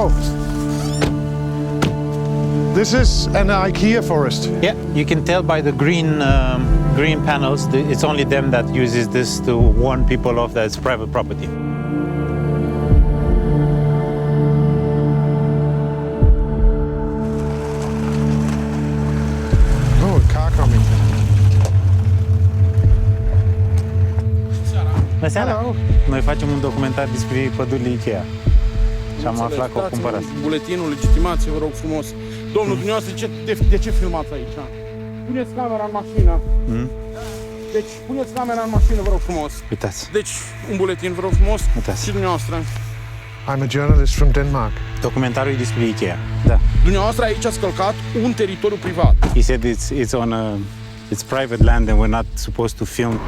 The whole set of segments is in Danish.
So, this is an IKEA forest. Yeah, you can tell by the green panels. It's only them that uses this to warn people off that it's private property. Oh, a car coming. Bună seara! Hello. Noi facem un documentar despre pădurile IKEA. Și am aflat că o cumpărați. Buletinul, legitimație, vă rog frumos. Domnul, dumneavoastră, de ce filmați aici? Puneți camera în mașină. Deci, puneți camera în mașină, vă rog frumos. Uitați. Deci, un buletin, vă rog frumos. Uitați. Și dumneavoastră. I'm a journalist from Denmark. Documentarul e despre IKEA. Da. Dumneavoastră aici ați călcat un teritoriu privat. He said it's private land and we're not supposed to film.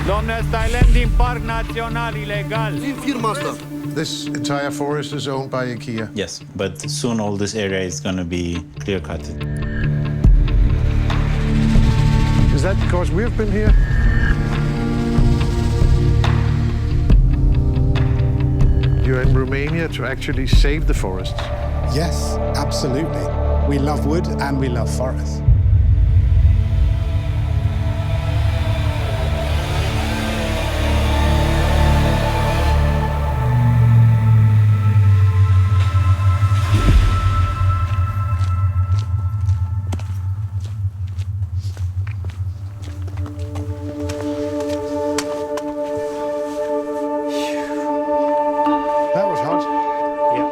Domnule, stai lemn din parc național ilegal. Din firma asta. This entire forest is owned by IKEA. Yes, but soon all this area is going to be clear-cutted. Is that because we've been here? You're in Romania to actually save the forests. Yes, absolutely. We love wood and we love forests. That was hot. Yeah.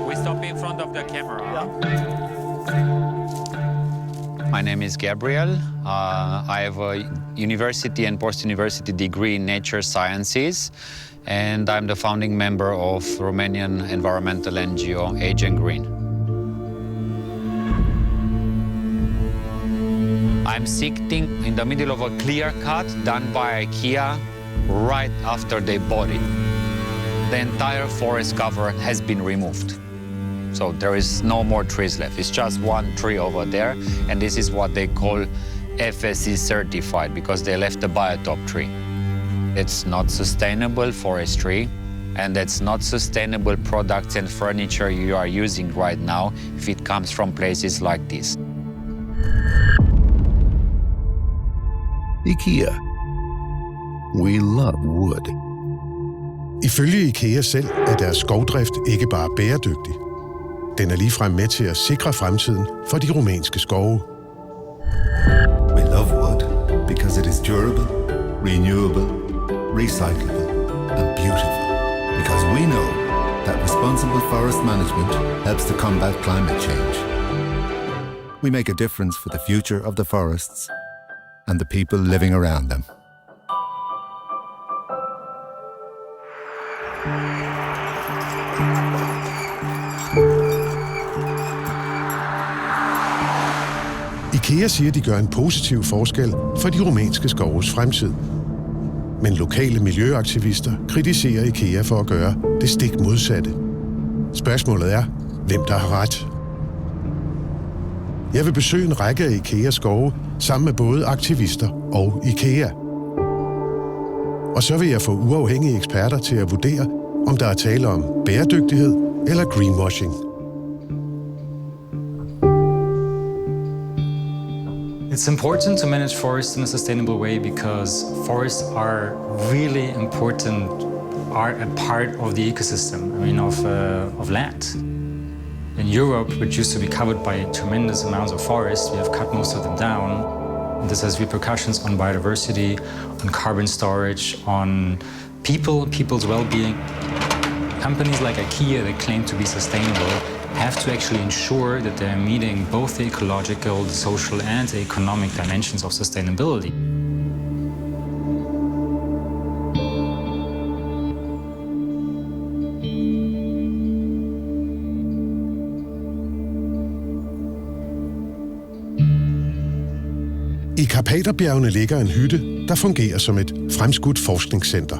We stop in front of the camera. My name is Gabriel. I have a university and post-university degree in nature sciences, and I'm the founding member of Romanian environmental NGO Age and Green. I'm sitting in the middle of a clear cut done by IKEA right after they bought it. The entire forest cover has been removed. So there is no more trees left. It's just one tree over there, and this is what they call FSC certified because they left the biotop tree. It's not sustainable forestry, and it's not sustainable products and furniture you are using right now if it comes from places like this. IKEA. We love wood. Ifølge IKEA selv er deres skovdrift ikke bare bæredygtig. Den er ligefrem med til at sikre fremtiden for de rumænske skove. We love wood because it is durable, renewable, recyclable, and beautiful. Because we know that responsible forest management helps to combat climate change. We make a difference for the future of the forests and the people living around them. IKEA siger, de gør en positiv forskel for de rumænske skoves fremtid. Men lokale miljøaktivister kritiserer IKEA for at gøre det stik modsatte. Spørgsmålet er, hvem der har ret. Jeg vil besøge en række af IKEAs skove sammen med både aktivister og IKEA. Og så vil jeg få uafhængige eksperter til at vurdere, om der er tale om bæredygtighed eller greenwashing. It's important to manage forests in a sustainable way because forests are really important, are a part of the ecosystem, of land. In Europe, which used to be covered by tremendous amounts of forests, we have cut most of them down. This has repercussions on biodiversity, on carbon storage, on people's well-being. Companies like IKEA that claim to be sustainable have to actually ensure that they're meeting both the ecological, the social, and the economic dimensions of sustainability. I Karpaterbjergene ligger en hytte, der fungerer som et fremskudt forskningscenter.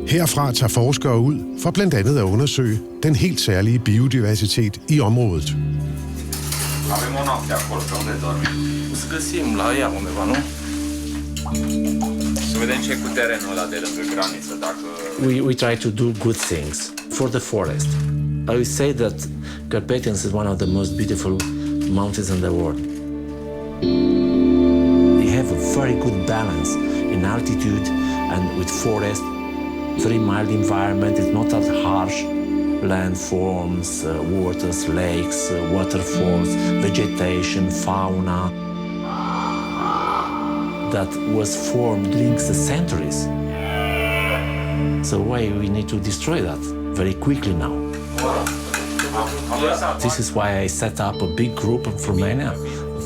Herfra tager forskere ud for blandt andet at undersøge den helt særlige biodiversitet i området. We try to do good things for the forest. I will say that Carpathians is one of the most beautiful mountains in the world. We have a very good balance in altitude and with forest. Very mild environment, it's not that harsh. Landforms, waters, lakes, waterfalls, vegetation, fauna that was formed during the centuries. So why we need to destroy that very quickly now? This is why I set up a big group in Romania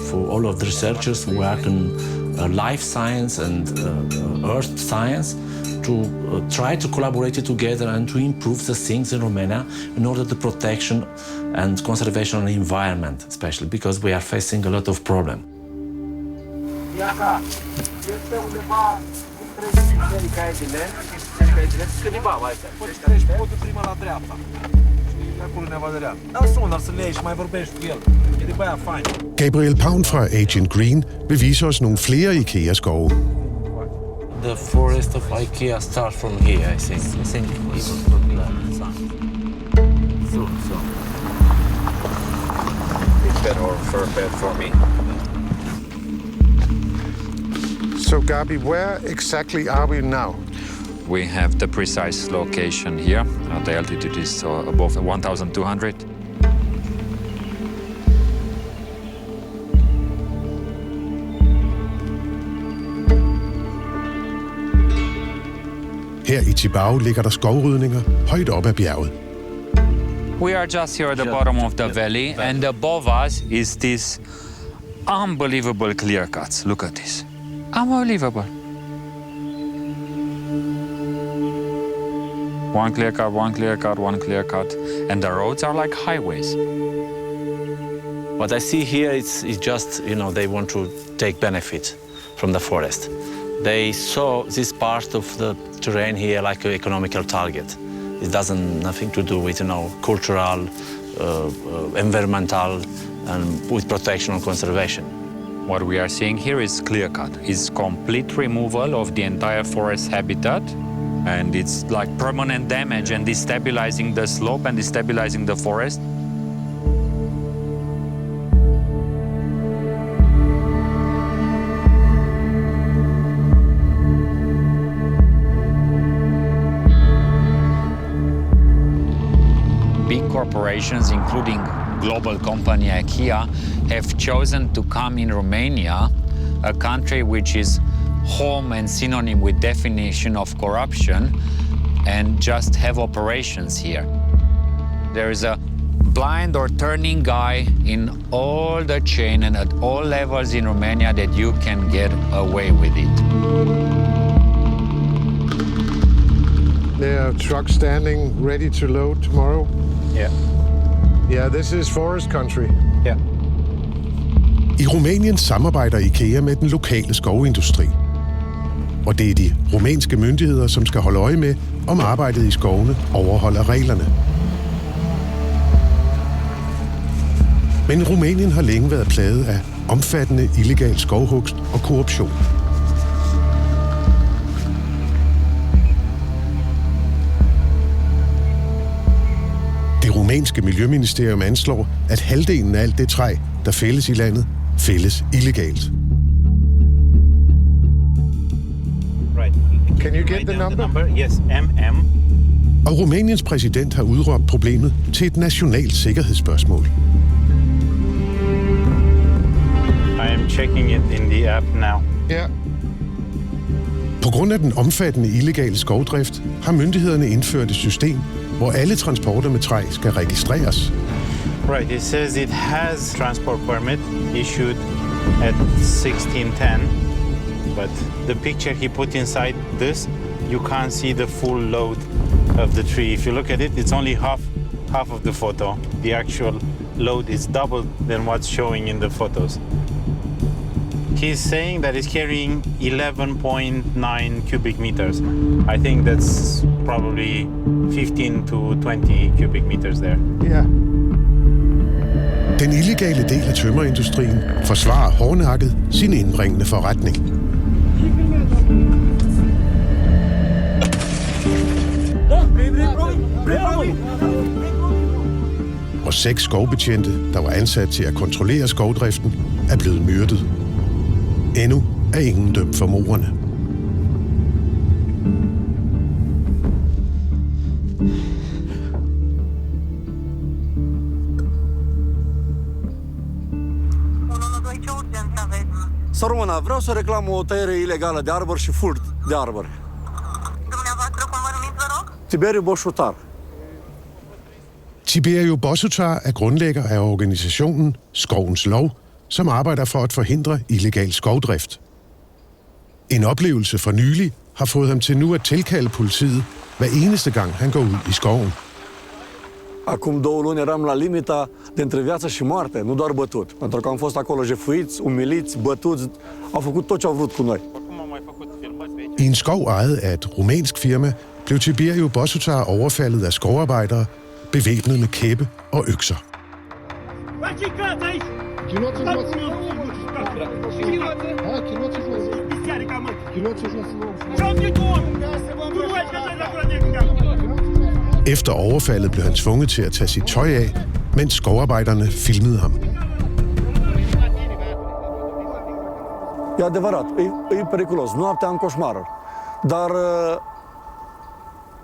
for all of the researchers who work in life science and earth science, to try to collaborate together and to improve the things in Romania in order to protection and conservation of the environment, especially because we are facing a lot of problems. Gabriel Paun fra Agent Green vil vise os nogle flere IKEA-skove. The forest of IKEA starts from here, I think. So. It's bed or fur bed for me. So, Gabi, where exactly are we now? We have the precise location here. The altitude is above 1,200. Her i Tibau ligger der skovrydninger højt op ad bjerget. We are just here at the bottom of the valley, and above us is this unbelievable clear cuts. Look at this. Unbelievable. One clear cut, one clear cut, one clear cut. And the roads are like highways. What I see here is just, they want to take benefit from the forest. They saw this part of the terrain here like an economical target. It doesn't nothing to do with, cultural, environmental, and with protection and conservation. What we are seeing here is clear cut. It's complete removal of the entire forest habitat. And it's like permanent damage and destabilizing the slope and destabilizing the forest. Big corporations, including global company IKEA, have chosen to come in Romania, a country which is home and synonym with definition of corruption, and just have operations here. There is a blind or turning guy in all the chain and at all levels in Romania that you can get away with it. There are trucks standing ready to load tomorrow. Yeah. Yeah, this is forest country. Yeah. I Rumænien samarbejder IKEA med den lokale skovindustri. Og det er de rumænske myndigheder, som skal holde øje med, om arbejdet i skovene overholder reglerne. Men Rumænien har længe været plaget af omfattende illegal skovhugst og korruption. Det rumænske miljøministerium anslår, at halvdelen af alt det træ, der fældes i landet, fældes illegalt. Can you get the number? Yes, MM. Og Rumæniens præsident har udråbt problemet til et nationalt sikkerhedsspørgsmål. I am I'm checking it in the app now. Yeah. På grund af den omfattende illegale skovdrift har myndighederne indført et system, hvor alle transporter med træ skal registreres. Right, it says it has transport permit issued at 1610, but the picture he put inside this, you can't see the full load of the tree. If you look at it, it's only half of the photo. The actual load is double than what's showing in the photos. He's saying that it's carrying 11.9 cubic meters. I think that's probably 15 to 20 cubic meters there. Yeah. Den illegale del af tømmerindustrien forsvarer hårdnakket sin indbringende forretning. Og 6 skovbetjente, der var ansat til at kontrollere skovdriften, er blevet myrdet. Endnu er ingen dømt for mordene. Să rămână, vreau să reclam o tăiere ilegală de arbori și furt de arbori. Dumneavoastră, cum vă numiți, vă rog? Tiberiu Boșutar. Tiberiu Bosutar er grundlægger af organisationen Skovens Lov, som arbejder for at forhindre illegal skovdrift. En oplevelse for nylig har fået ham til nu at tilkalde politiet hver eneste gang han går ud i skoven. Acum 2 luni eram la limita dintre viață și moarte, nu doar bătut. Pentru că am fost acolo jefuiți, umiliți, bătuți, au făcut tot ce au vrut cu noi. I en skov ejet af et rumænsk firma blev Tiberiu Bosutar overfaldet af skovarbejdere, bevæbnet med kæppe og økser. Efter overfaldet blev han tvunget til at tage sit tøj af, mens skovarbejderne filmede ham. E adevărat, e periculos. Noaptea am coșmaruri. Dar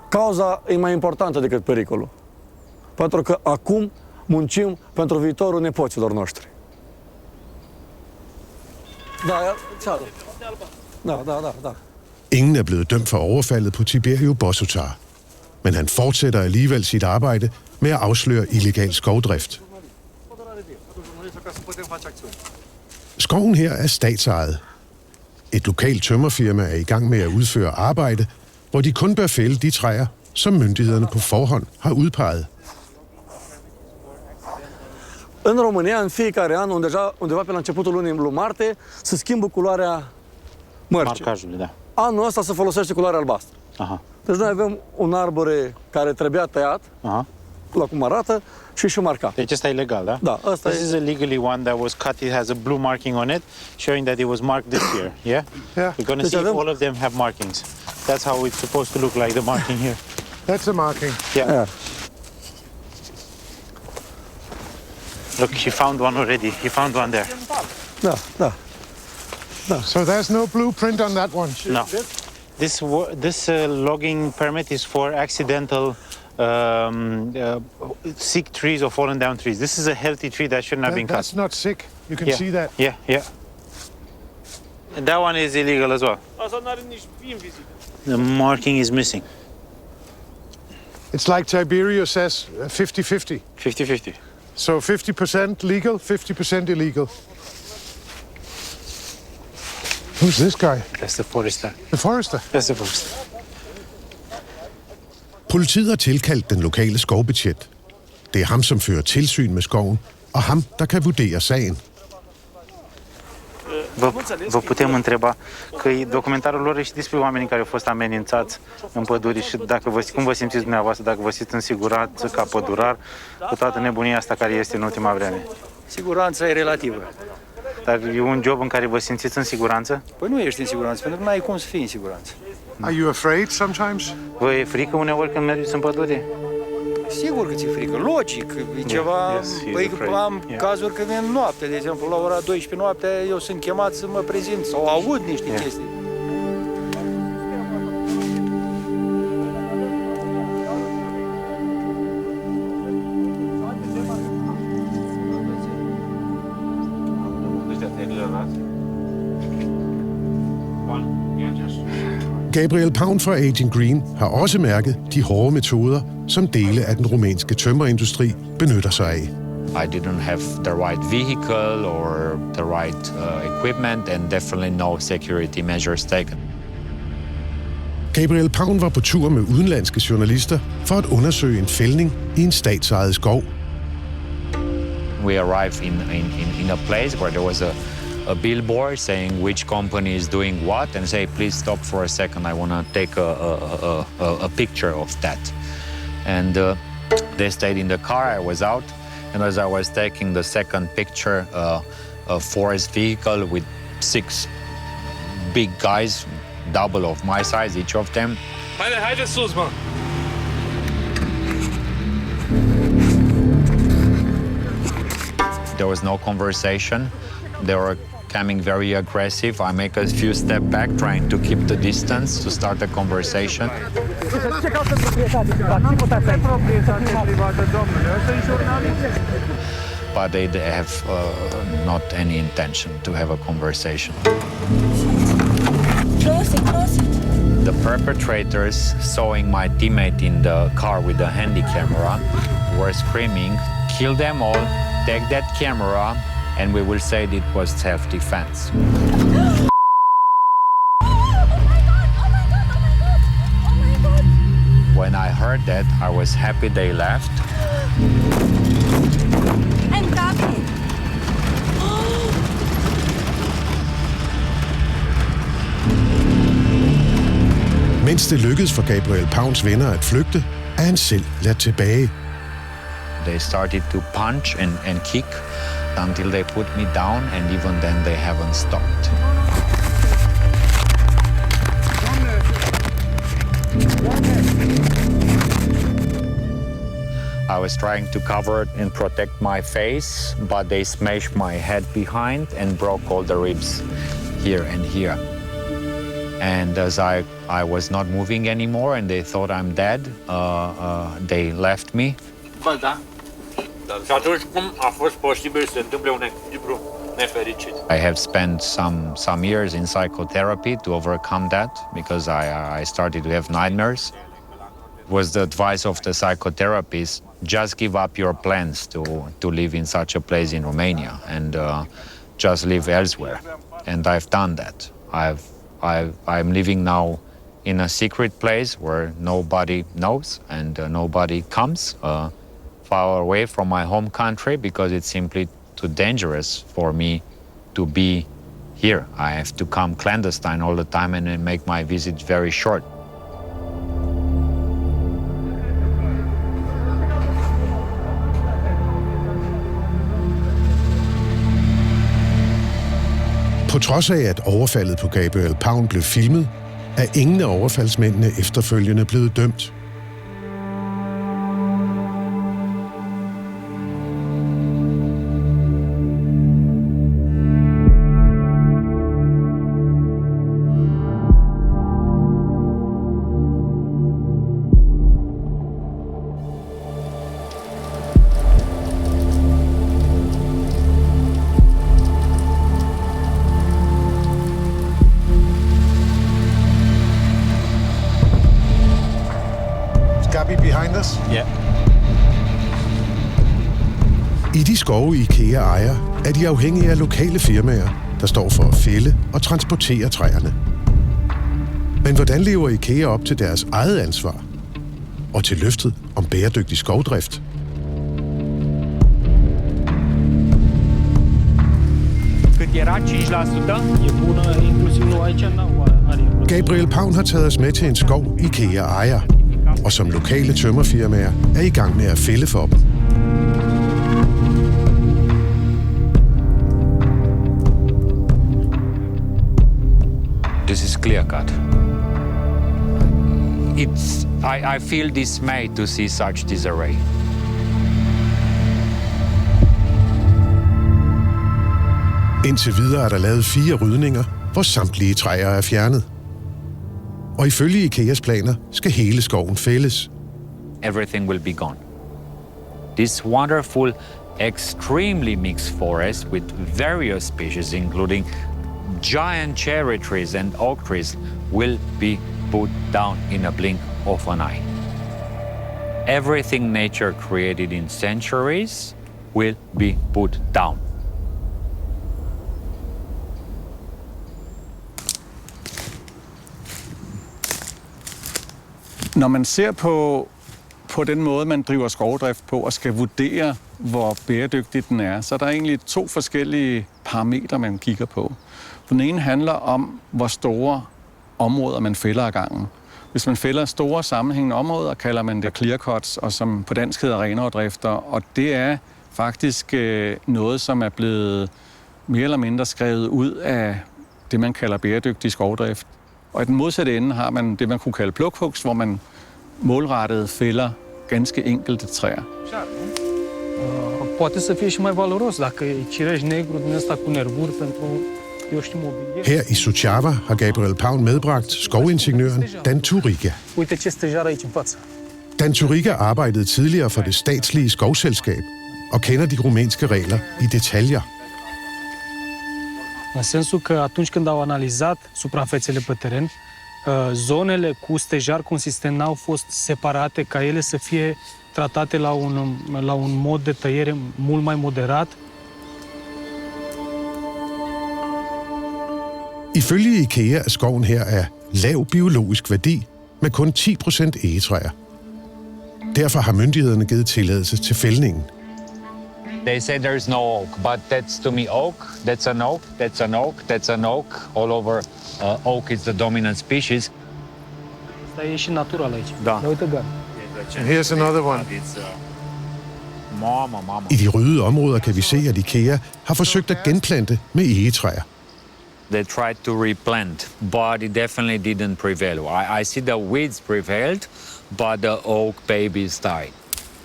cauza e mai importantă decât pericolul. Pentru că acum muncim pentru viitorul nepoților noștri. Da. Ingen er blevet dømt for overfaldet på Tiberiu Bosutar, men han fortsætter alligevel sit arbejde med at afsløre illegal skovdrift. Skoven her er statsejet. Et lokalt tømmerfirma er i gang med at udføre arbejde, hvor de kun bør fælde de træer, som myndighederne på forhånd har udpeget. În România, în fiecare an, undeva pe la începutul lunii martie, se schimbă culoarea mărcii. Marcajul, da. Anul ăsta se folosește culoarea albastră. Aha. Deci noi avem un arbore care trebuia tăiat, la cum arată, și marcat. Deci ăsta e legal, da? Da, ăsta This is a legally one that was cut. It has a blue marking on it, showing that it was marked this year. Yeah? Yeah. We're going to see all of them have markings. That's how it's supposed to look like, the marking here. That's a marking. Yeah. Look, he found one already. He found one there. Da. So there's no blueprint on that one? No. This logging permit is for accidental sick trees or fallen down trees. This is a healthy tree that shouldn't have been cut. That's not sick. You can see that. Yeah. And that one is illegal as well. The marking is missing. It's like Tiberiu says, 50-50. 50-50. So 50% legal, 50% illegal. Who's this guy? That's the forester. The forester? That's the forester. Politiet har tilkaldt den lokale skovbetjent. Det er ham, som fører tilsyn med skoven, og ham, der kan vurdere sagen. Vă putem întreba că documentarul lor e și despre oamenii care au fost amenințați în păduri și cum vă simțiți dumneavoastră, dacă vă simțiți în siguranță ca pădurar cu toată nebunia asta care este în ultima vreme? Siguranța e relativă. Dar e un job în care vă simțiți în siguranță? Păi nu ești în siguranță, pentru că n-ai cum să fii în siguranță. Are you afraid sometimes? Vă e frică uneori când mergeți în pădure? Sigur că ți-e frică, logic, e ceva... Păi am cazuri când vin noapte, de exemplu, la ora 12 noaptea, eu sunt chemat să mă prezint sau aud niște chestii. Gabriel Paun fra Agent Green har også mærket de hårde metoder, som dele af den rumænske tømmerindustri benytter sig af. I didn't have the right vehicle or the right equipment and definitely no security measures taken. Gabriel Paun var på tur med udenlandske journalister for at undersøge en fældning i en statsejet skov. We arrived in a place where there was a billboard saying which company is doing what and say, please stop for a second, I want to take a picture of that. And they stayed in the car, I was out, and as I was taking the second picture, a forest vehicle with 6 big guys, double of my size, each of them. Haide sus, mă! There was no conversation. They were coming very aggressive. I make a few steps back, trying to keep the distance to start a conversation. But they have not any intention to have a conversation. Close it. The perpetrators, sawing my teammate in the car with the handy camera, were screaming, kill them all, take that camera, and we will say it was self-defense. When I heard that, I was happy they left. I'm coming. Mens det lykkedes for Gabriel Pauns venner at flygte, er han selv ladt tilbage. They started to punch and kick until they put me down, and even then they haven't stopped. I was trying to cover and protect my face, but they smashed my head behind and broke all the ribs here and here. And as I was not moving anymore and they thought I'm dead, they left me. Bă, da. Și atunci cum a fost posibil să se întâmple un echilibru nefericit? I have spent some years in psychotherapy to overcome that because I started to have nightmares. It was the advice of the psychotherapist, just give up your plans to live in such a place in Romania and just live elsewhere. And I've done that. I'm living now in a secret place where nobody knows and nobody comes. Far away from my home country because it's simply too dangerous for me to be here. I have to come clandestine all the time and make my visit very short. På trods af, at overfaldet på Gabriel Paun blev filmet, er ingen af overfaldsmændene efterfølgende blevet dømt. Behind us? Yeah. I de skove IKEA ejer, er de afhængige af lokale firmaer, der står for at fælde og transportere træerne. Men hvordan lever IKEA op til deres eget ansvar? Og til løftet om bæredygtig skovdrift? Cât era 5%? E bună, inclusiv nu aici, Gabriel Paun har taget os med til en skov, IKEA ejer, og som lokale tømmerfirmaer er i gang med at fælde for dem. This is Clearcut. I feel dismayed to see such disarray. Indtil videre er der lavet 4 rydninger, hvor samtlige træer er fjernet. Og ifølge IKEAs planer skal hele skoven fældes. Everything will be gone. This wonderful, extremely mixed forest with various species, including giant cherry trees and oak trees, will be put down in a blink of an eye. Everything nature created in centuries will be put down. Når man ser på den måde, man driver skovdrift på og skal vurdere, hvor bæredygtig den er, så er der egentlig 2 forskellige parametre, man kigger på. Den ene handler om, hvor store områder man fælder ad gangen. Hvis man fælder store sammenhængende områder, kalder man det clearcuts, og som på dansk hedder renoverdrifter. Og det er faktisk noget, som er blevet mere eller mindre skrevet ud af det, man kalder bæredygtig skovdrift. Og i den modsatte ende har man det, man kunne kalde plukhugst, hvor man målrettet fælder ganske enkelte træer. Poate să fie și mai valoros dacă e cireș negru din ăsta cu nervuri pentru, eu știu, mobilier. Her i Suceava har Gabriel Paun medbragt skovingeniøren Dan Turiga. Uite ce stejar aici în față. Dan Turiga arbejdede tidligere for det statslige skovselskab og kender de rumænske regler i detaljer. În sensul că atunci când au analizat suprafețele pe teren, zonele cu stejar consistent n-au fost separate ca ele să fie tratate la un mod de tăiere mult mai moderat. Ifølge IKEA er skoven her af lav biologisk værdi med kun 10% egetræer. Derfor har myndighederne givet tilladelse til fældningen. They say there's no oak, but that's to me oak, that's an oak, that's an oak, that's an oak. All over oak is the dominant species. Asta e și natural aici. Da. Uite gard. And here's another one. I de rydde områder kan vi se, at IKEA har forsøgt at genplante med egetræer. They tried to replant, but it definitely didn't prevail. I see the weeds prevailed, but the oak babies died.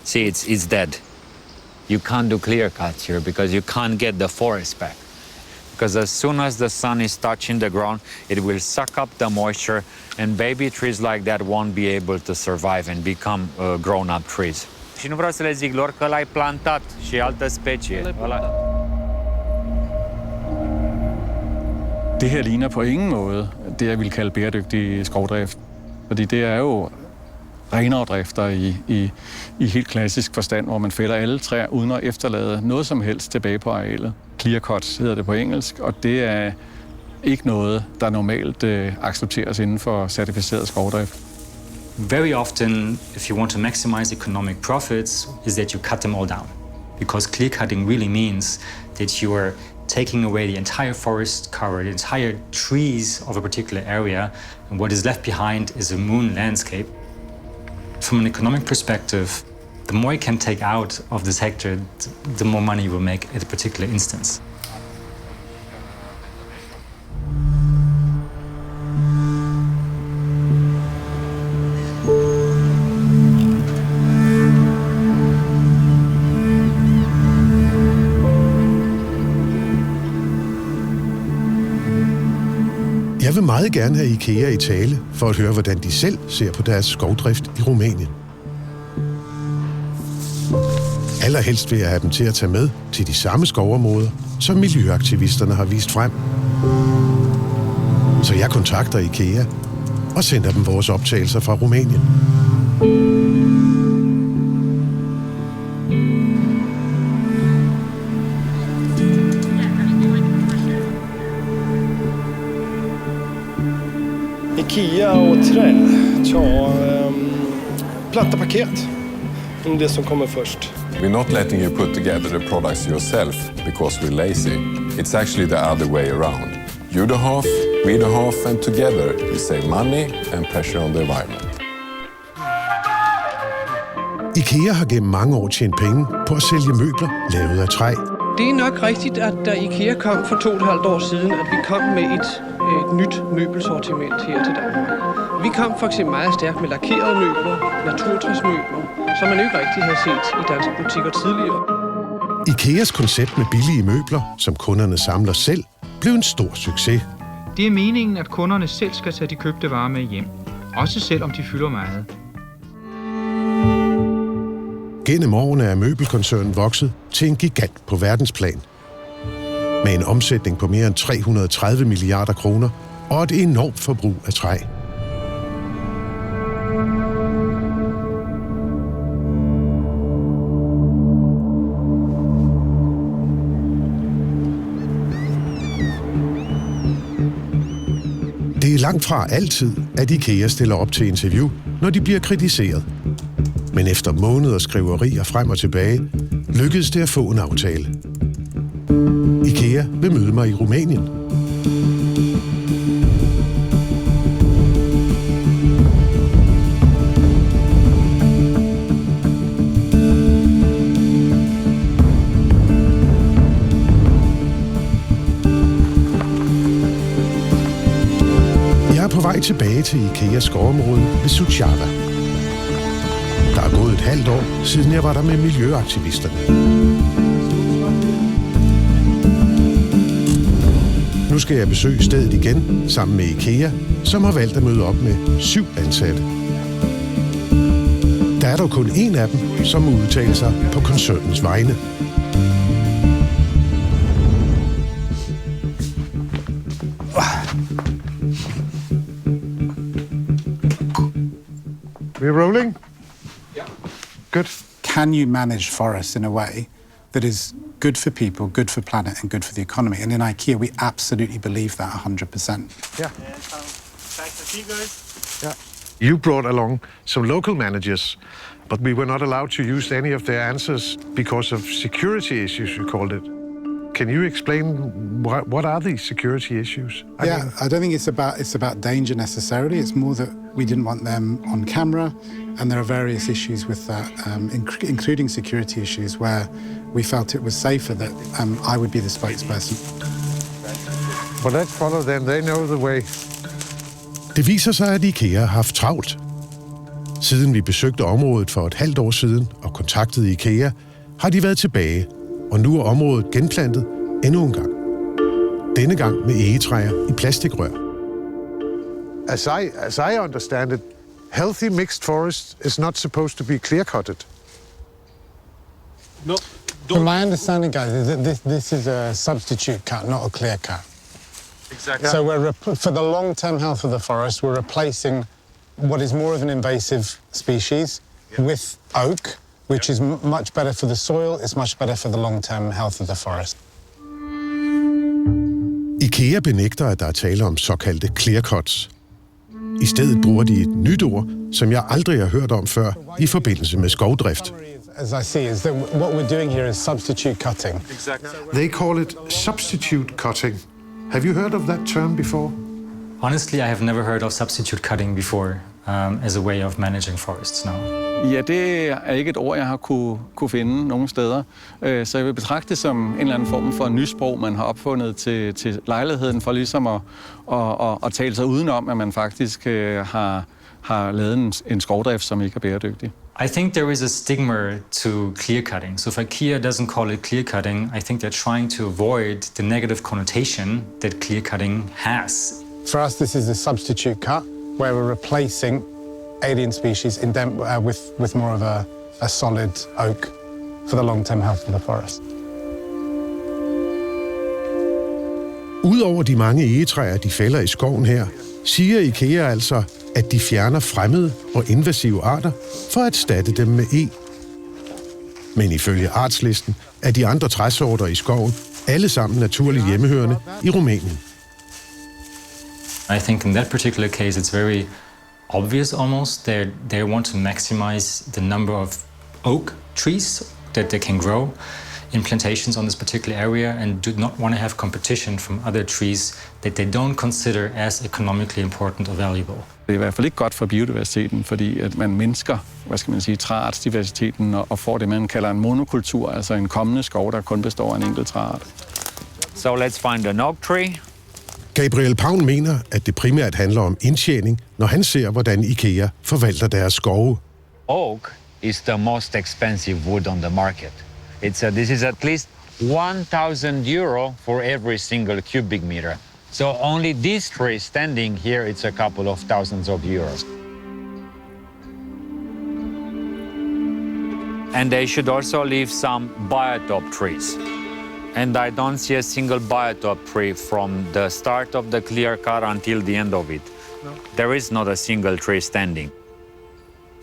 See, it's dead. You can't do clear cuts here because you can't get the forest back. Because as soon as the sun is touching the ground, it will suck up the moisture, and baby trees like that won't be able to survive and become grown-up trees. Și nu vreau să le zic lor că l-ai plantat și altă specie. Det her ligner på ingen måde det, jeg vil kalde bæredygtig skovdrift. Fordi det er jo renoverdrifter i helt klassisk forstand, hvor man fælder alle træer uden at efterlade noget som helst tilbage på arealet. Clearcuts hedder det på engelsk, og det er ikke noget, der normalt accepteres inden for certificeret skovdrift. Very often, if you want to maximize economic profits, is that you cut them all down. Because clear cutting really means that you are taking away the entire forest cover, the entire trees of a particular area, and what is left behind is a moon landscape. From an economic perspective, the more you can take out of the sector, the more money you will make at a particular instance. Jeg vil meget gerne have IKEA i tale for at høre, hvordan de selv ser på deres skovdrift i Rumænien. Allerhelst vil jeg have dem til at tage med til de samme skovområder, som miljøaktivisterne har vist frem. Så jeg kontakter IKEA og sender dem vores optagelser fra Rumænien. IKEA och trä, platta paket, det som kommer först. We're not letting you put together the products yourself because we're lazy. It's actually the other way around. You the half, we the half, and together we save money and pressure on the environment. IKEA har gennem mange år tjent penge på at sælge møbler lavet af træ. Det er nok rigtigt, at da IKEA kom for 2,5 år siden, at vi kom med et nyt møbelsortiment her til Danmark. Vi kom for eksempel meget stærkt med lakerede møbler, naturtræsmøbler, som man ikke rigtig havde set i danske butikker tidligere. IKEAs koncept med billige møbler, som kunderne samler selv, blev en stor succes. Det er meningen, at kunderne selv skal tage de købte varer med hjem, også selvom de fylder meget. Gennem årene er møbelkoncernen vokset til en gigant på verdensplan. Med en omsætning på mere end 330 milliarder kroner og et enormt forbrug af træ. langt fra altid, at IKEA stiller op til interview, når de bliver kritiseret. Men efter måneder skriverier frem og tilbage, lykkedes det at få en aftale. IKEA vil møde mig i Rumænien. På vej tilbage til IKEAs skovområde ved Suceava. Der er gået et halvt år, siden jeg var der med miljøaktivisterne. Nu skal jeg besøge stedet igen sammen med IKEA, som har valgt at møde op med 7 ansatte. Der er dog kun en af dem, som må udtale sig på koncernens vegne. We're rolling? Yeah. Good. Can you manage forests in a way that is good for people, good for planet, and good for the economy? And in IKEA, we absolutely believe that 100%. Yeah. Yeah. You brought along some local managers, but we were not allowed to use any of their answers because of security issues, you called it. Can you explain what are these security issues? I don't think it's about danger necessarily. It's more that we didn't want them on camera, and there are various issues with that, including security issues, where we felt it was safer that I would be the spokesperson. But let's follow them. They know the way. Det viser sig, at IKEA har haft travlt. Siden vi besøgte området for et halvt år siden og kontaktede IKEA, har de været tilbage, og nu er området genplantet endnu en gang. Denne gang med egetræer i plastikrør. As I understand it, healthy mixed forest is not supposed to be clear-cutted. No. From my understanding, guys, is that this is a substitute cut, not a clear cut. Exactly. So for the long-term health of the forest, we're replacing what is more of an invasive species with oak, which is much better for the soil, it's much better for the long-term health of the forest. IKEA benægter, at der er tale om såkaldte clear cuts. I stedet bruger de et nyt ord, som jeg aldrig har hørt om før i forbindelse med skovdrift. As I see, is that what we're doing here is substitute cutting. Exactly. They call it substitute cutting. Have you heard of that term before? Honestly, I have never heard of substitute cutting before as a way of managing forests now. Ja, det er ikke et ord, jeg har kunne finde nogen steder. Så jeg vil betragte det som en eller anden form for nysprog, man har opfundet til lejligheden, for ligesom at tale sig udenom, at man faktisk har lavet en skovdrift, som ikke er bæredygtig. I think there is a stigma to clear cutting. So if IKEA doesn't call it clear cutting, I think they're trying to avoid the negative connotation that clear cutting has. For us, this is a substitute cut where we're replacing alien species with more of a solid oak for the long-term health of the forest. Udover de mange egetræer, de fælder i skoven her, siger IKEA altså, at de fjerner fremmede og invasive arter for at erstatte dem med eg. Men ifølge artslisten er de andre træsorter i skoven alle sammen naturligt hjemmehørende i Rumænien. I think in that particular case it's very obvious almost. They want to maximize the number of oak trees that they can grow in plantations on this particular area and do not want to have competition from other trees that they don't consider as economically important or valuable. Det er i hvert fald ikke godt for biodiversiteten, fordi at man mindsker, træartsdiversiteten og får det, man kalder en monokultur, altså en kommende skov, der kun består af en enkelt træart. So let's find an oak tree. Gabriel Pavn mener, at det primært handler om indtjening, når han ser, hvordan IKEA forvalter deres skove. Oak is the most expensive wood on the market. This is at least 1,000 euro for every single cubic meter. So only this tree standing here, it's a couple of thousands of euros. And they should also leave some biotope trees. And I don't see a single biotope tree from the start of the clear cut until the end of it. No. There is not a single tree standing.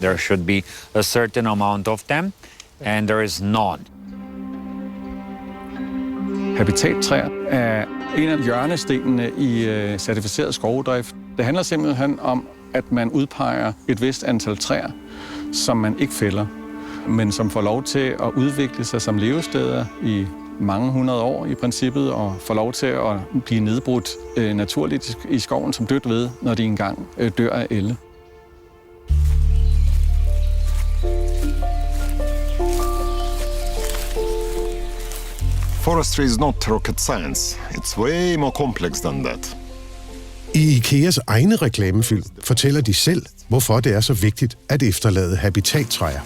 There should be a certain amount of them, and there is none. Habitattræer er en af hjørnestenene i certificeret skovdrift. Det handler simpelthen om, at man udpeger et vist antal træer, som man ikke fælder, men som får lov til at udvikle sig som levesteder i mange hundrede år i princippet, og får lov til at blive nedbrudt naturligt i skoven som dødt ved, når de engang dør af ælde. Forestry is not rocket science. It's way more complex than that. I IKEAs egne reklamefilm fortæller de selv, hvorfor det er så vigtigt at efterlade habitattræer.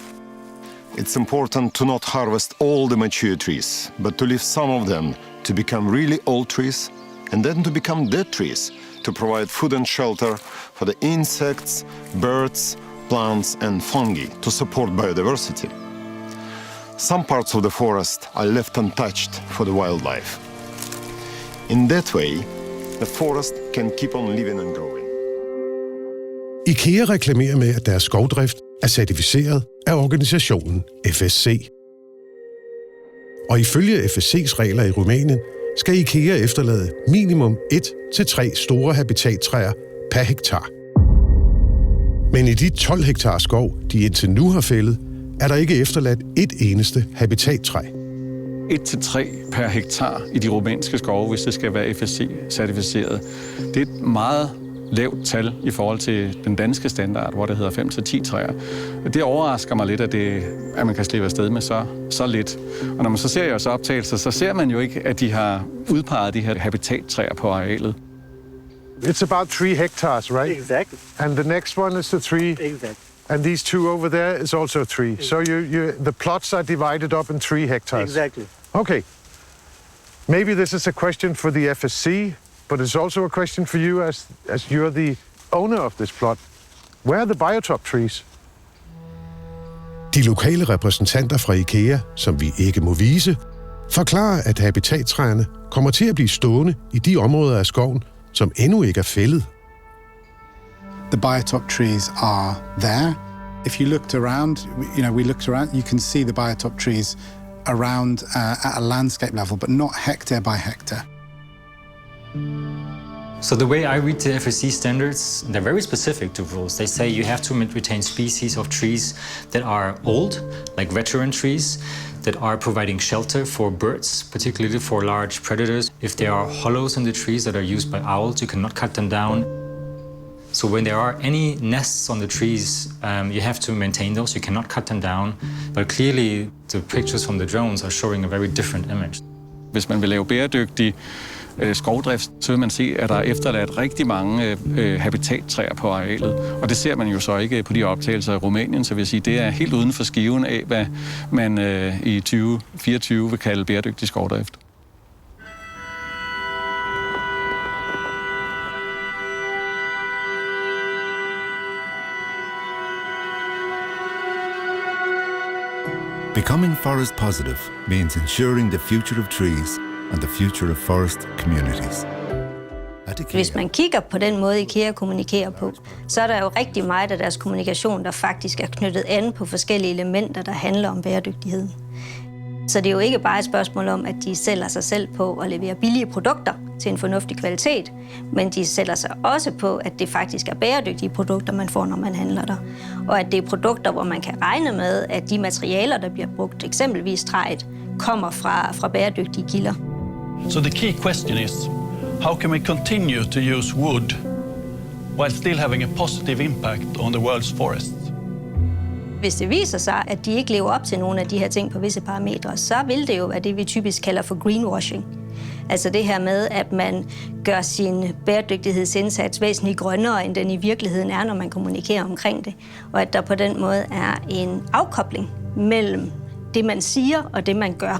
It's important to not harvest all the mature trees, but to leave some of them to become really old trees, and then to become dead trees, to provide food and shelter for the insects, birds, plants, and fungi, to support biodiversity. Some parts of the forest are left untouched for the wildlife. In that way, the forest can keep on living and growing. IKEA reklamerer med, at deres skovdrift er certificeret af organisationen FSC. Og ifølge FSC's regler i Rumænien skal IKEA efterlade minimum 1-3 store habitattræer per hektar. Men i de 12 hektar skov, de indtil nu har fældet, er der ikke efterladt et eneste habitattræ. 1-3 per hektar i de rumænske skove, hvis det skal være FSC-certificeret. Det er et meget lavt tal i forhold til den danske standard, hvor det hedder 5-10 træer. Det overrasker mig lidt, at man kan slippe afsted med så lidt. Og når man så ser jeres optagelser, så ser man jo ikke, at de har udpeget de her habitattræer på arealet. It's about 3 hectares, right? Exactly. And the next one is the 3. Exactly. And these 2 over there is also 3. So the plots are divided up in 3 hectares. Exactly. Okay. Maybe this is a question for the FSC, but it's also a question for you as you're the owner of this plot. Where are the biotop trees? De lokale repræsentanter fra IKEA, som vi ikke må vise, forklarer, at habitattræerne kommer til at blive stående i de områder af skoven, som endnu ikke er fældet. The biotop trees are there. If you looked around, we looked around, you can see the biotop trees around at a landscape level, but not hectare by hectare. So the way I read the FSC standards, they're very specific to rules. They say you have to retain species of trees that are old, like veteran trees, that are providing shelter for birds, particularly for large predators. If there are hollows in the trees that are used by owls, you cannot cut them down. So when there are any nests on the trees, you have to maintain those. You cannot cut them down. But clearly, the pictures from the drones are showing a very different image. Hvis man vil lave bæredygtig skovdrift, så vil man se, at der er efterladt rigtig mange habitattræer på arealet. Og det ser man jo så ikke på de optagelser i Rumænien, så vil jeg sige, det er helt uden for skiven af, hvad man i 2024 vil kalde bæredygtig skovdrift. Becoming forest positive means ensuring the future of trees and the future of forest communities. Hvis man kigger på den måde, IKEA kommunikerer på, så er der jo rigtig meget af deres kommunikation, der faktisk er knyttet an på forskellige elementer, der handler om bæredygtigheden. Så det er jo ikke bare et spørgsmål om, at de sælger sig selv på at levere billige produkter til en fornuftig kvalitet, men de sælger sig også på, at det faktisk er bæredygtige produkter, man får, når man handler der. Og at det er produkter, hvor man kan regne med, at de materialer, der bliver brugt, eksempelvis træet, kommer fra bæredygtige kilder. So the key question is, how can we continue to use wood while still having a positive impact on the world's forests? Hvis det viser sig, at de ikke lever op til nogle af de her ting på visse parametre, så vil det jo være det, vi typisk kalder for greenwashing. Altså det her med, at man gør sin bæredygtighedsindsats væsentligt grønnere, end den i virkeligheden er, når man kommunikerer omkring det. Og at der på den måde er en afkobling mellem det, man siger og det, man gør.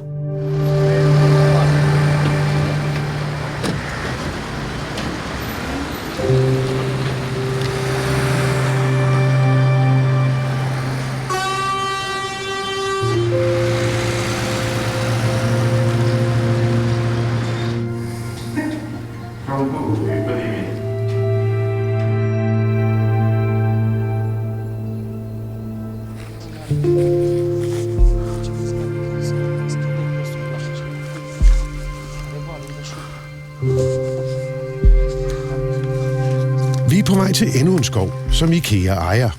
Vi er vej til endnu en skov, som IKEA ejer.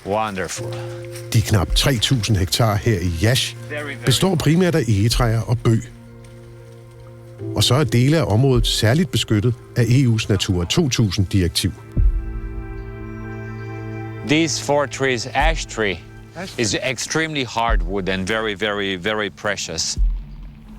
Wonderful. De knap 3.000 hektar her i Jasch består primært af egetræer og bøg. Og så er dele af området særligt beskyttet af EU's Natura 2000-direktiv. These 4 trees, ash tree, is extremely hardwood and very, very, very precious.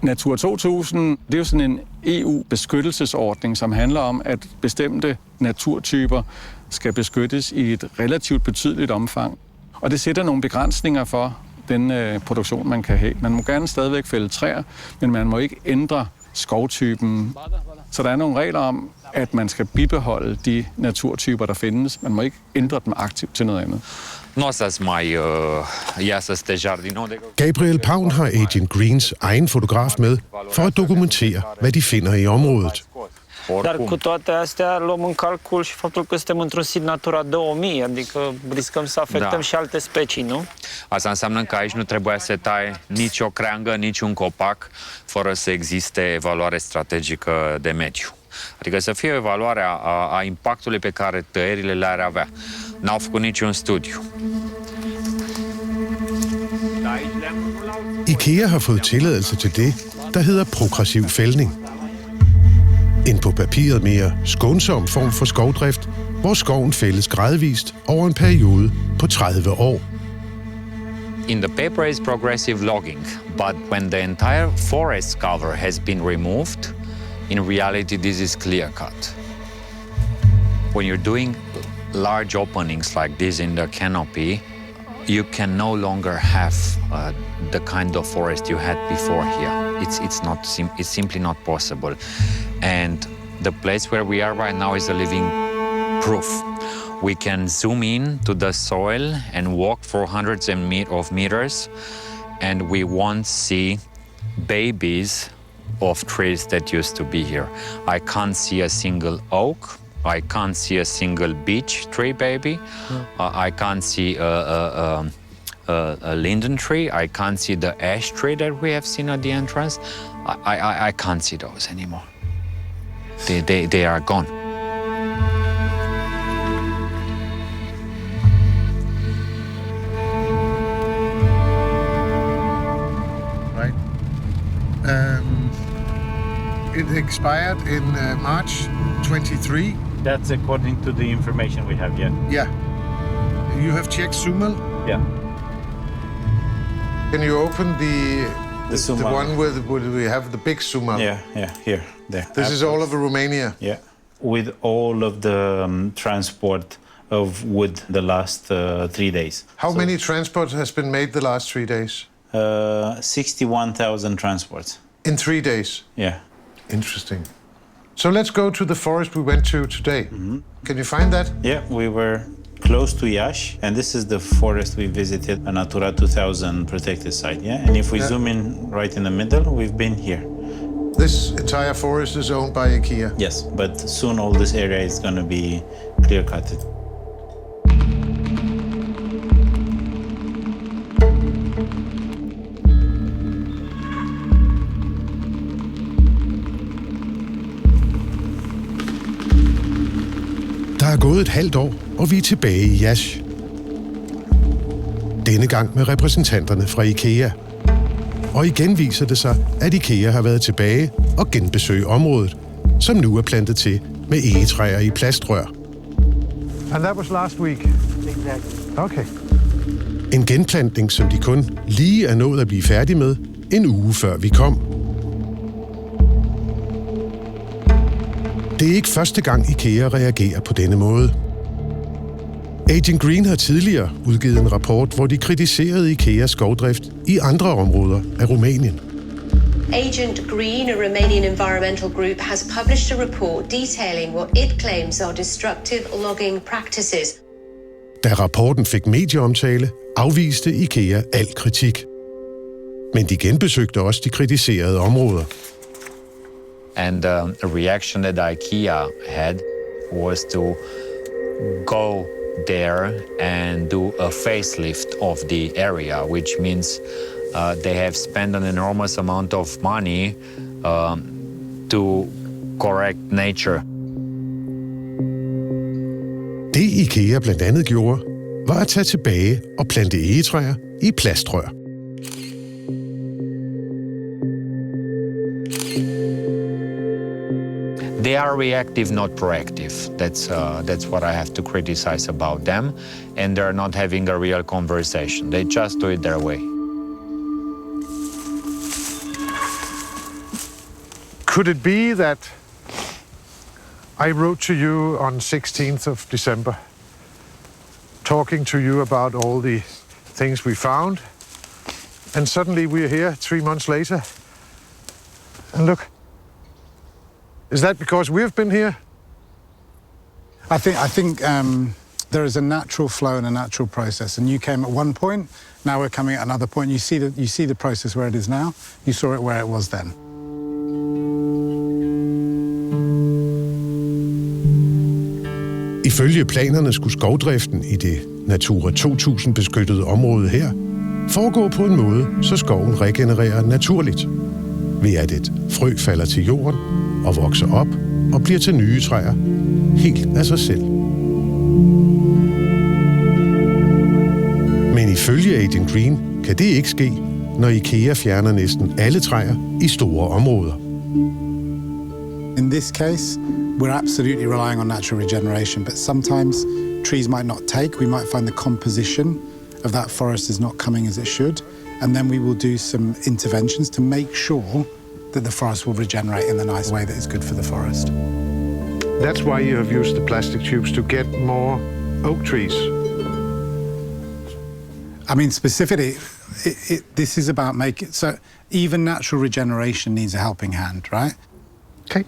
Natura 2000, det er jo sådan en EU-beskyttelsesordning, som handler om, at bestemte naturtyper skal beskyttes i et relativt betydeligt omfang. Og det sætter nogle begrænsninger for den produktion, man kan have. Man må gerne stadigvæk fælde træer, men man må ikke ændre skovtypen. Så der er nogle regler om, at man skal bibeholde de naturtyper, der findes. Man må ikke ændre dem aktivt til noget andet. Gabriel Pavn har Agent Greens egen fotograf med for at dokumentere, hvad de finder i området. Dar cu toate astea luăm în calcul și faptul că suntem într-un sit Natura 2000, adică riscăm să afectăm și alte specii, nu? Asta înseamnă că aici nu trebuia să taie nici o creangă, nici un copac, fără să existe evaluare strategică de mediu. Adică să fie o evaluare a impactului pe care tăierile le-ar avea. N-au făcut niciun studiu. IKEA har fået tilladelse til det, der hedder progressiv fældning. En på papiret mere skånsom form for skovdrift, hvor skoven fældes gradvist over en periode på 30 år. In the paper is progressive logging, but when the entire forest cover has been removed, in reality this is clear cut. When you're doing large openings like this in the canopy, you can no longer have the kind of forest you had before here. It's simply not possible. And the place where we are right now is a living proof. We can zoom in to the soil and walk for hundreds of meters, and we won't see babies of trees that used to be here. I can't see a single oak. I can't see a single beech tree baby. I can't see a linden tree. I can't see the ash tree that we have seen at the entrance. I can't see those anymore. They are gone. Right. It expired in March 23. That's according to the information we have, yeah. Yeah. You have checked Sumal? Yeah. Can you open the Sumal. one where we have the big Sumal? Yeah, here, there. This is all over Romania? Yeah. With all of the transport of wood the last 3 days. How many transports has been made the last 3 days? 61,000 transports. In 3 days? Yeah. Interesting. So let's go to the forest we went to today. Mm-hmm. Can you find that? Yeah, we were close to Iași, and this is the forest we visited, a Natura 2000 protected site, yeah? And if we zoom in right in the middle, we've been here. This entire forest is owned by IKEA? Yes, but soon all this area is going to be clear-cutted. Der er gået et halvt år, og vi er tilbage i Jasch. Denne gang med repræsentanterne fra IKEA. Og igen viser det sig, at IKEA har været tilbage og genbesøgt området, som nu er plantet til med egetræer i plastrør. And that was last week? Exactly. Okay. En genplantning, som de kun lige er nået at blive færdig med en uge før vi kom. Det er ikke første gang IKEA reagerer på denne måde. Agent Green har tidligere udgivet en rapport, hvor de kritiserede IKEAs skovdrift i andre områder af Rumænien. Agent Green, a Romanian environmental group, has published a report detailing what it claims are destructive logging practices. Da rapporten fik medieomtale, afviste IKEA al kritik. Men de genbesøgte også de kritiserede områder. And a reaction that IKEA had was to go there and do a facelift of the area, which means they have spent an enormous amount of money to correct nature. IKEA blandt andet gjorde, var at tage tilbage og plante egetræer i plastrør. They are reactive, not proactive. That's what I have to criticize about them. And they're not having a real conversation. They just do it their way. Could it be that I wrote to you on 16th of December, talking to you about all the things we found, and suddenly we're here 3 months later, and look, is that because we've been here? I think there is a natural flow and a natural process, and you came at one point. Now we're coming at another point. You see the process where it is now. You saw it where it was then. Ifølge planerne skulle skovdriften i det Natura 2000 beskyttede område her foregå på en måde, så skoven regenererer naturligt, ved at et frø falder til jorden og vokser op og bliver til nye træer, helt af sig selv. Men ifølge Agent Green kan det ikke ske, når IKEA fjerner næsten alle træer i store områder. In this case, we're absolutely relying on natural regeneration, but sometimes trees might not take. We might find the composition of that forest is not coming as it should, and then we will do some interventions to make sure that the forest will regenerate in the nice way that is good for the forest. That's why you have used the plastic tubes, to get more oak trees. I mean, specifically, this is about making... So even natural regeneration needs a helping hand, right? Okay.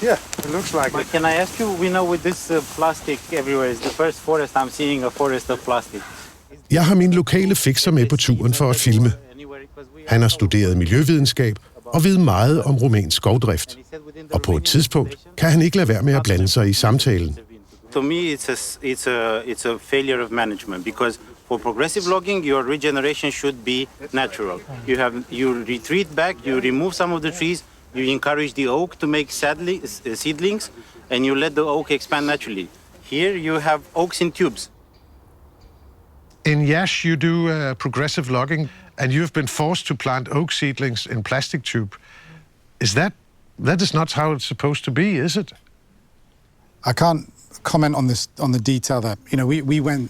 Yeah, it looks like But it. can I ask you, we know with this plastic everywhere, is the first forest I'm seeing a forest of plastic. Jeg har min lokale fikser med på turen for at filme. Han har studeret miljøvidenskab og ved meget om rumænsk skovdrift. Og på et tidspunkt kan han ikke lade være med at blande sig i samtalen. To me, it's a failure of management, because for progressive logging, your regeneration should be natural. You retreat back, you remove some of the trees, you encourage the oak to make seedlings, and you let the oak expand naturally. Here you have oaks in tubes. In Yash, you do progressive logging, and you've been forced to plant oak seedlings in plastic tube. That is not how it's supposed to be, is it? I can't comment on the detail there. You know,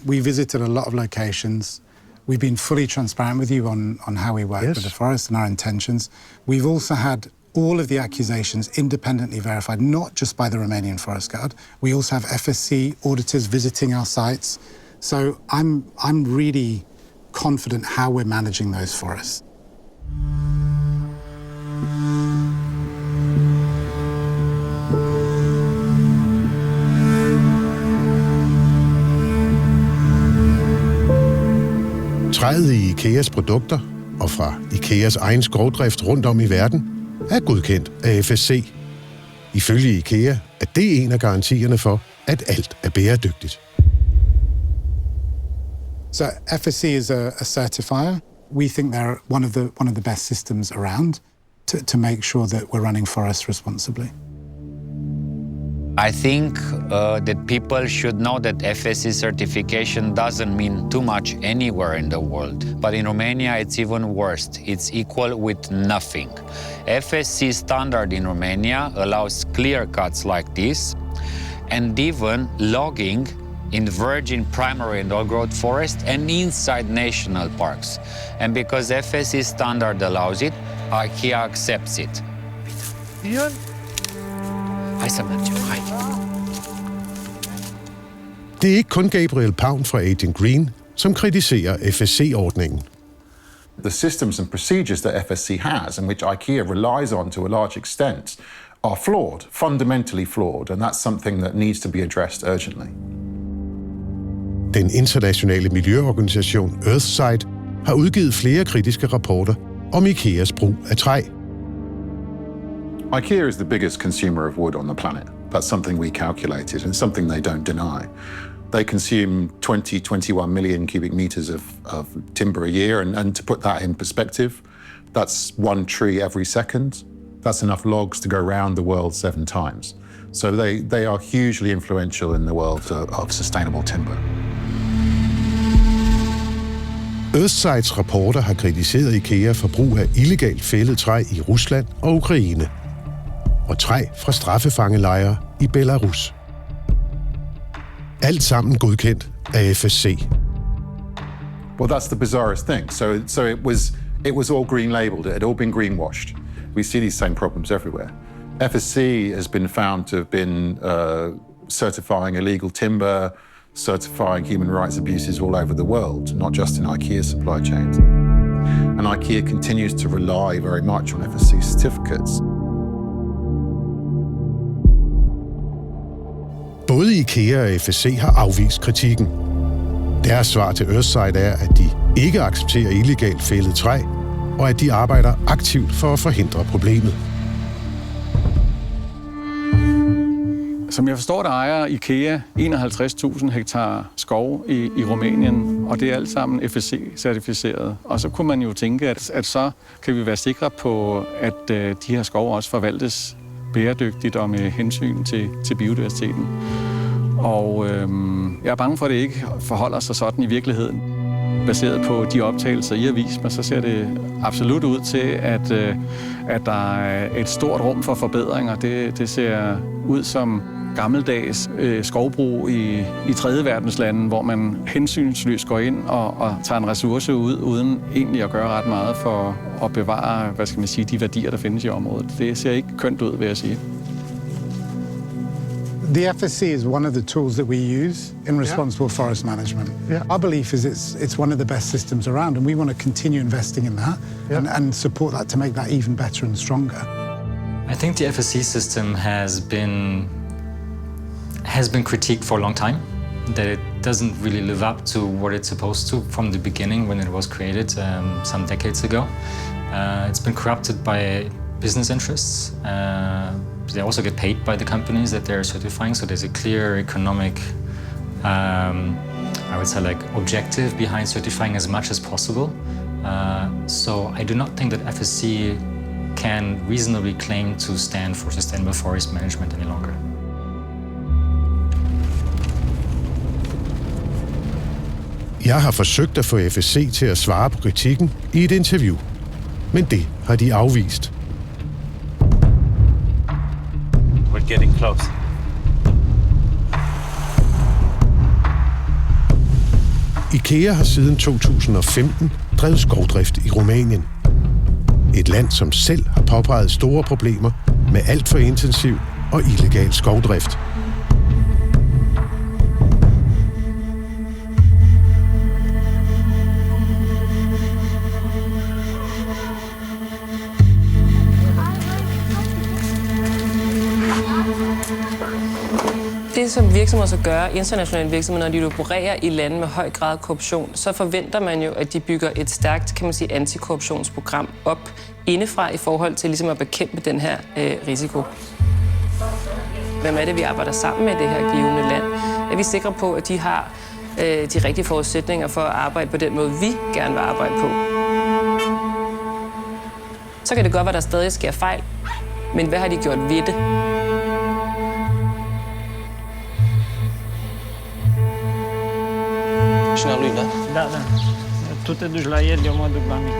we visited a lot of locations. We've been fully transparent with you on how we work with the forest and our intentions. We've also had all of the accusations independently verified, not just by the Romanian Forest Guard. We also have FSC auditors visiting our sites. So I'm really confident how we're managing those forests. Træet i IKEAs produkter og fra IKEAs egen skovdrift rundt om i verden er godkendt af FSC. Ifølge IKEA er det en af garantierne for, at alt er bæredygtigt. So FSC is a certifier. We think they're one of the best systems around to make sure that we're running forests responsibly. I think that people should know that FSC certification doesn't mean too much anywhere in the world. But in Romania, it's even worse. It's equal with nothing. FSC standard in Romania allows clear cuts like this, and even logging in virgin primary and old-growth forest and inside national parks. And because FSC standard allows it, IKEA accepts it. Ian? Hej Samantha, hej. Det er ikke kun Gabriel Pavn fra Agent Green, som kritiserer FSC-ordningen. The systems and procedures that FSC has, and which IKEA relies on to a large extent, are flawed, fundamentally flawed, and that's something that needs to be addressed urgently. Den internationale miljøorganisation Earthside har udgivet flere kritiske rapporter om IKEAs brug af træ. IKEA is the biggest consumer of wood on the planet. That's something we calculated, and something they don't deny. They consume 21 million cubic meters of timber a year, and to put that in perspective, that's one tree every second. That's enough logs to go around the world 7 times. So they are hugely influential in the world of sustainable timber. Earthsides rapporter har kritiseret IKEA for brug af illegalt fældet træ i Rusland og Ukraine, og træ fra straffefangelejre i Belarus. Alt sammen godkendt af FSC. Well, that's the bizarrest thing. So it was all green labeled. It had all been greenwashed. We see these same problems everywhere. FSC has been found to have been certifying illegal timber, certifying human rights abuses all over the world, not just in IKEA supply chains. And IKEA continues to rely very much on FSC certificates. Både IKEA og FSC har afvist kritikken. Deres svar til Earthside er, at de ikke accepterer illegalt fældet træ, og at de arbejder aktivt for at forhindre problemet. Som jeg forstår, der ejer IKEA 51.000 hektar skov i Rumænien, og det er alt sammen FSC-certificeret. Og så kunne man jo tænke, at så kan vi være sikre på, at de her skove også forvaltes bæredygtigt og med hensyn til biodiversiteten. Og jeg er bange for, at det ikke forholder sig sådan i virkeligheden. Baseret på de optagelser, I har vist mig, så ser det absolut ud til, at der er et stort rum for forbedringer. Det ser ud som gammeldags skovbrug i tredje verdenslande, hvor man hensynsløst går ind og tager en ressource ud, uden egentlig at gøre ret meget for at bevare, hvad skal man sige, de værdier, der findes i området. Det ser ikke kønt ud, vil jeg sige. The FSC is one of the tools that we use in responsible forest management. Our belief is it's one of the best systems around, and we want to continue investing in that and support that to make that even better and stronger. I think the FSC system has been critiqued for a long time, that it doesn't really live up to what it's supposed to from the beginning when it was created some decades ago. It's been corrupted by business interests. They also get paid by the companies that they're certifying, so there's a clear economic, I would say, like objective behind certifying as much as possible. So I do not think that FSC can reasonably claim to stand for sustainable forest management any longer. Jeg har forsøgt at få FSC til at svare på kritikken i et interview, men det har de afvist. We're getting close. IKEA har siden 2015 drevet skovdrift i Rumænien. Et land, som selv har påpeget store problemer med alt for intensiv og illegal skovdrift. Det, som virksomheder så gør, internationale virksomheder, når de opererer i lande med høj grad af korruption, så forventer man jo, at de bygger et stærkt, kan man sige, antikorruptionsprogram op indefra i forhold til ligesom at bekæmpe den her risiko. Hvem er det, vi arbejder sammen med det her givende land? Er vi sikre på, at de har de rigtige forudsætninger for at arbejde på den måde, vi gerne vil arbejde på? Så kan det godt være, at der stadig sker fejl, men hvad har de gjort ved det? Da. Tu te duci la el, eu mă duc la mine.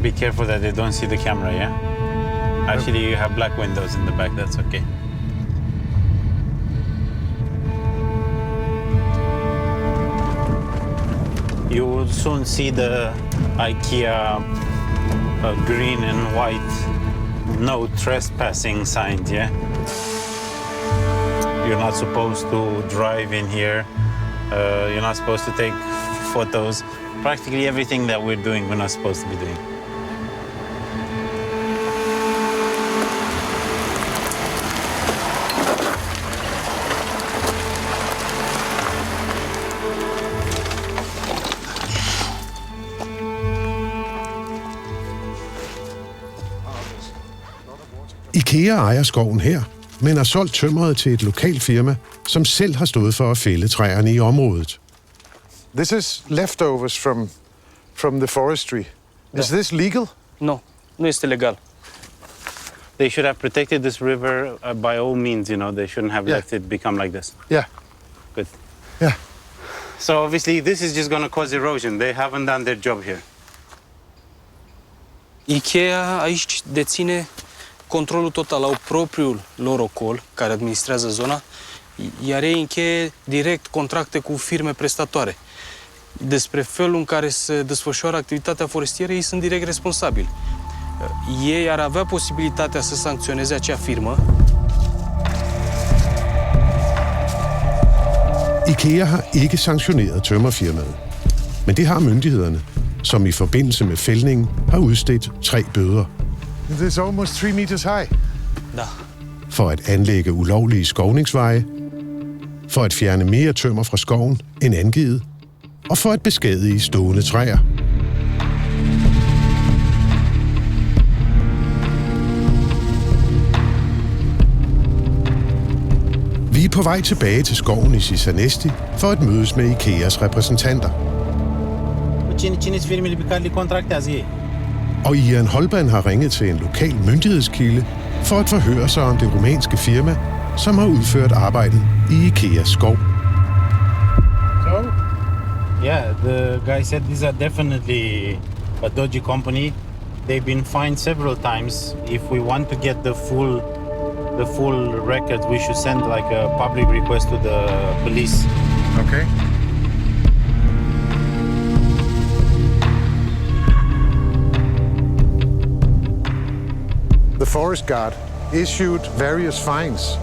Be careful that they don't see the camera, yeah? Actually, you have black windows in the back, that's okay. You will soon see the IKEA green and white no trespassing signs, yeah? You're not supposed to drive in here. You're not supposed to take photos. Practically everything that we're doing, we're not supposed to be doing. IKEA ejer skoven her, men har solgt tømmeret til et lokalt firma, som selv har stået for at fælde træerne i området. This is leftovers from the forestry. Is this legal? No, nu este legal. They should have protected this river by all means, you know. They shouldn't have let it become like this. Yeah. Good. Yeah. So obviously this is just going to cause erosion. They haven't done their job here. IKEA aici deține controlul total, au propriul lor ocol care administrează zona, iar ei încheie direct contracte cu firme prestatoare. Despre felul în care se desfășoară activitatea forestieră, ei sunt direct responsabili. Ei ar avea posibilitatea să sancționeze acea firmă. IKEA har ikke sanktioneret tømmerfirmaet, men det har myndighederne, som i forbindelse med fældningen har udstedt 3 bøder. This is almost 3 meters high. Da. For at anlægge ulovlige skovningsveje, for at fjerne mere tømmer fra skoven end angivet, og for at beskadige stående træer. Vi er på vej tilbage til skoven i Sisanesti for at mødes med IKEAs repræsentanter. Og Ian Holban har ringet til en lokal myndighedskilde for at forhøre sig om det rumænske firma, som har udført arbejdet i IKEAs skov. So, yeah, the guy said these are definitely a dodgy company. They've been fined several times. If we want to get the full records, we should send like a public request to the police. Okay. The forest guard issued various fines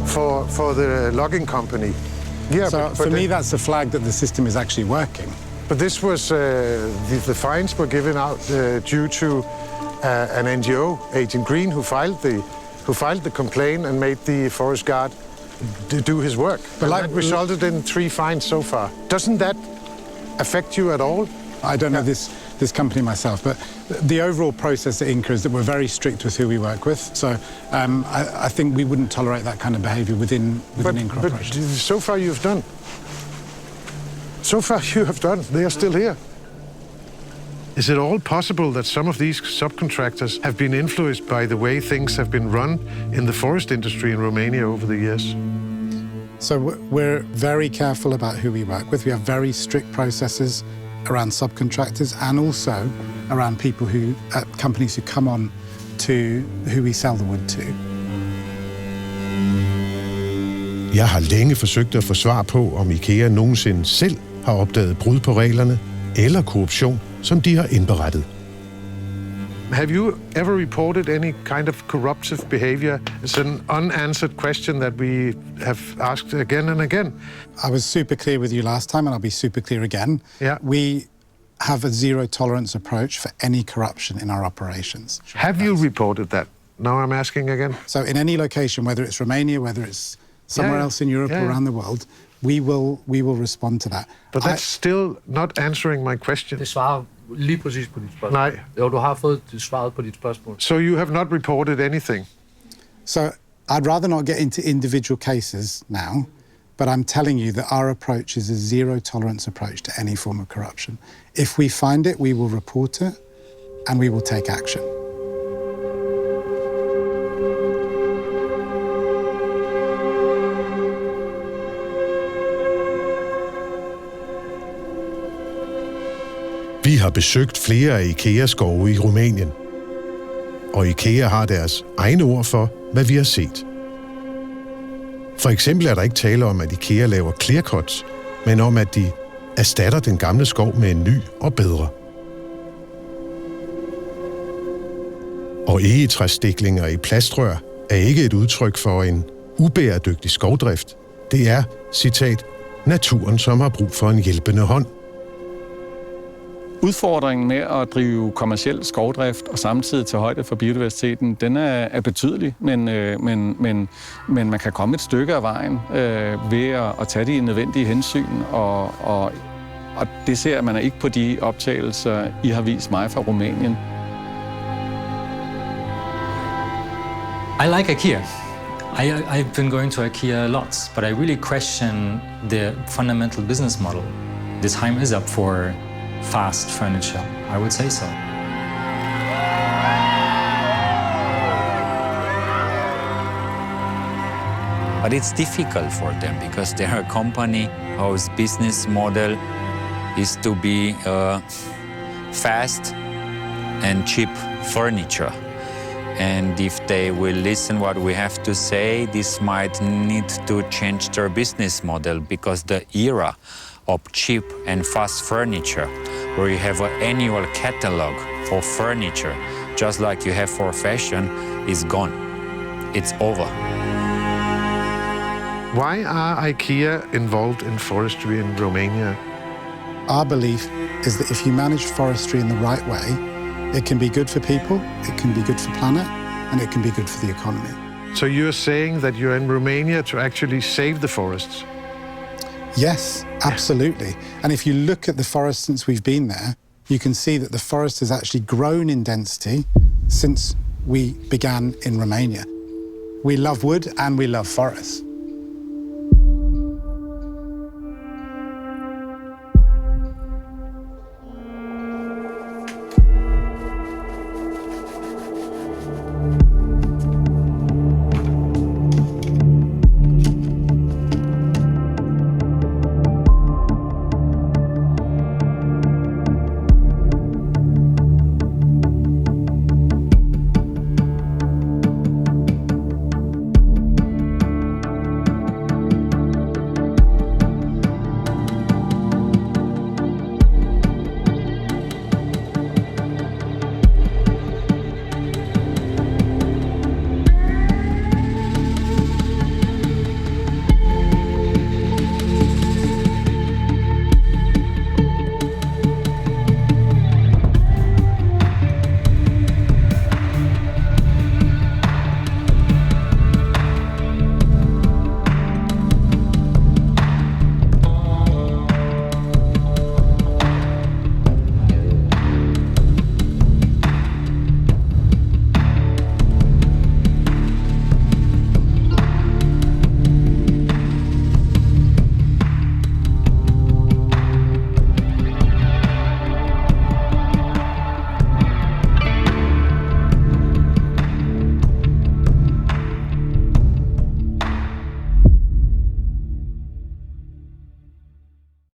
for the logging company. Yeah, so for me, that's a flag that the system is actually working. But this was the fines were given out due to an NGO, Agent Green, who filed the complaint and made the forest guard do his work. But that resulted in 3 fines so far. Doesn't that affect you at all? I don't know this company myself, but the overall process at Inca is that we're very strict with who we work with. So I think we wouldn't tolerate that kind of behaviour within Inca operations. But so far you have done. They are still here. Is it all possible that some of these subcontractors have been influenced by the way things have been run in the forest industry in Romania over the years? So we're very careful about who we work with. We have very strict processes around subcontractors and also around people companies who come on to who we sell the wood to. Jeg har længe forsøgt at få svar på, om IKEA nogensinde selv har opdaget brud på reglerne eller korruption, som de har indberettet. Have you ever reported any kind of corruptive behavior? It's an unanswered question that we have asked again and again. I was super clear with you last time, and I'll be super clear again. Yeah. We have a zero tolerance approach for any corruption in our operations. Have you reported that? Now I'm asking again. So in any location, whether it's Romania, whether it's somewhere else in Europe or around the world, we will respond to that. But that's still not answering my question. Det svarer lige præcis på dit spørgsmål. Nej. Jo, du har fået svaret på dit spørgsmål. So you have not reported anything? So I'd rather not get into individual cases now, but I'm telling you that our approach is a zero tolerance approach to any form of corruption. If we find it, we will report it and we will take action. Vi har besøgt flere af IKEAs skove i Rumænien, og IKEA har deres egne ord for, hvad vi har set. For eksempel er der ikke tale om, at IKEA laver clearcuts, men om, at de erstatter den gamle skov med en ny og bedre. Og egetræsstiklinger i plastrør er ikke et udtryk for en ubæredygtig skovdrift. Det er, citat, naturen, som har brug for en hjælpende hånd. Udfordringen med at drive kommerciel skovdrift og samtidig tage højde for biodiversiteten, den er betydelig, men man kan komme et stykke af vejen ved at tage de nødvendige hensyn, og det ser man ikke på de optagelser, I har vist mig fra Rumænien. I like IKEA. I've been going to IKEA lots, but I really question the fundamental business model. The time is up for fast furniture, I would say so. But it's difficult for them because they're a company whose business model is to be fast and cheap furniture. And if they will listen what we have to say, this might need to change their business model, because the era of cheap and fast furniture, where you have an annual catalog for furniture, just like you have for fashion, is gone. It's over. Why are IKEA involved in forestry in Romania? Our belief is that if you manage forestry in the right way, it can be good for people, it can be good for planet, and it can be good for the economy. So you're saying that you're in Romania to actually save the forests? Yes, absolutely. And if you look at the forest since we've been there, you can see that the forest has actually grown in density since we began in Romania. We love wood and we love forests.